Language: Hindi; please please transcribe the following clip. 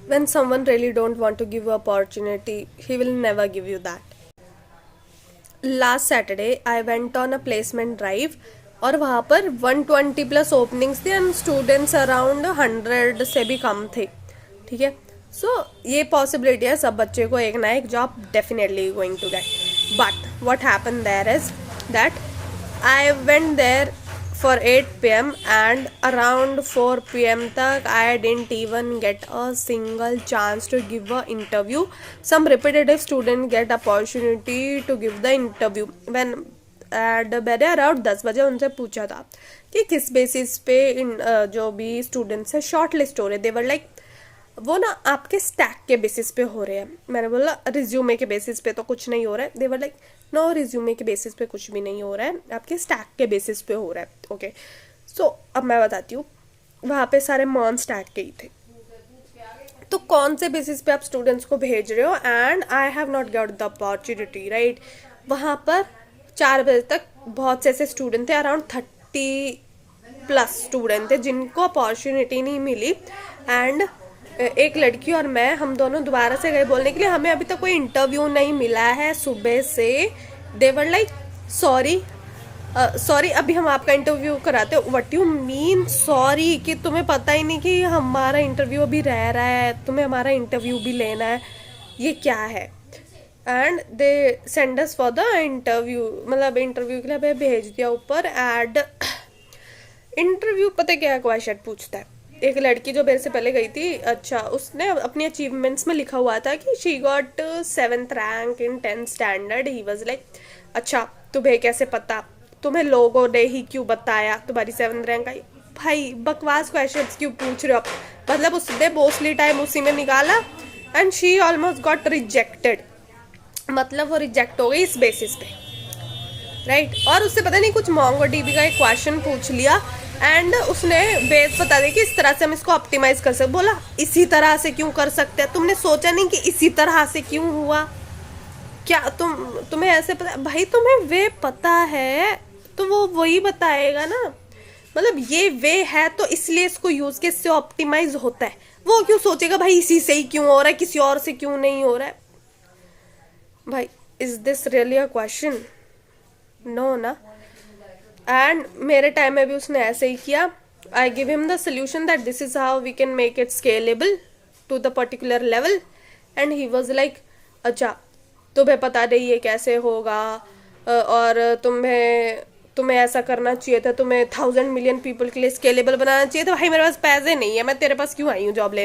when someone really don't want to give you opportunity, he will never give you that. Last Saturday I went on a placement drive और वहाँ पर 120 प्लस ओपनिंग्स थी एंड स्टूडेंट्स अराउंड 100 से भी कम थे. ठीक है, सो ये पॉसिबिलिटी है सब बच्चे को एक ना एक job definitely going to get. But what happen there is that I went there for 8 p.m. and around 4 p.m. tak I didn't even get a single chance to give a interview. Some repetitive student get opportunity to give the interview. When मैंने अराउंड 10 बजे उनसे पूछा था कि किस बेसिस पे इन जो भी स्टूडेंट्स है शॉर्ट लिस्ट हो रहे. देवर लाइक वो ना आपके स्टैक के बेसिस पे हो रहे हैं. मैंने बोला रिज्यूमे के बेसिस पे तो कुछ नहीं हो रहा है. देवर लाइक नो, रिज्यूमे के बेसिस पे कुछ भी नहीं हो रहा है, आपके स्टैक के बेसिस पे हो रहा है. ओके, सो अब मैं बताती हूँ. वहाँ पे सारे मॉन स्टैक के ही थे. तो कौन से बेसिस पे आप स्टूडेंट्स को भेज रहे हो? And I have not got the opportunity, right. वहाँ पर 4 बजे तक बहुत से ऐसे स्टूडेंट थे, अराउंड 30 प्लस स्टूडेंट थे जिनको अपॉर्चुनिटी नहीं मिली. एंड एक लड़की और मैं, हम दोनों दोबारा से गए बोलने के लिए, हमें अभी तक कोई इंटरव्यू नहीं मिला है सुबह से. देवर लाइक सॉरी अभी हम आपका इंटरव्यू कराते. What you mean sorry? कि तुम्हें पता ही नहीं कि हमारा इंटरव्यू अभी रह रहा है, तुम्हें हमारा इंटरव्यू भी लेना है, ये क्या है? And they send us for the interview, मतलब इंटरव्यू के लिए हमें भेज दिया ऊपर. एंड इंटरव्यू पता क्या क्वेश्चन पूछता है. एक लड़की जो मेरे से पहले गई थी, अच्छा, उसने अपनी अचीवमेंट्स में लिखा हुआ था कि she got 7th rank in 10th standard. He was like अच्छा तुम्हें कैसे पता, तुम्हें लोगों ने ही क्यों बताया तुम्हारी 7th रैंक आई? भाई बकवास क्वेश्चंस क्यों पूछ रहे हो आप? मतलब उसने मोस्टली टाइम उसी में निकाला and she almost got rejected. मतलब वो रिजेक्ट हो गई इस बेसिस पे, राइट. और उससे पता नहीं कुछ मोंगोडीबी का एक क्वेश्चन पूछ लिया एंड उसने बेस बता दी कि इस तरह से हम इसको ऑप्टिमाइज कर सकते. बोला इसी तरह से क्यों कर सकते हैं? तुमने सोचा नहीं कि इसी तरह से क्यों हुआ? क्या तुम्हें ऐसे पता? भाई तुम्हें वे पता है तो वो वही बताएगा ना. मतलब ये वे है तो इसलिए इसको यूज के इससे ऑप्टिमाइज होता है. वो क्यों सोचेगा भाई इसी से ही क्यों हो रहा है, किसी और से क्यों नहीं हो रहा है? भाई is this really a question? No ना. एंड मेरे टाइम में भी उसने ऐसे ही किया. I give him the solution that this is how we can make it scalable to the particular level. And he was like अच्छा तुम्हें पता नहीं ये कैसे होगा, और तुम्हें ऐसा करना चाहिए था, तुम्हें 1000 मिलियन पीपल के लिए स्केलेबल बनाना चाहिए था. भाई मेरे पास पैसे नहीं है, मैं तेरे पास क्यों आई हूँ जॉब लेने?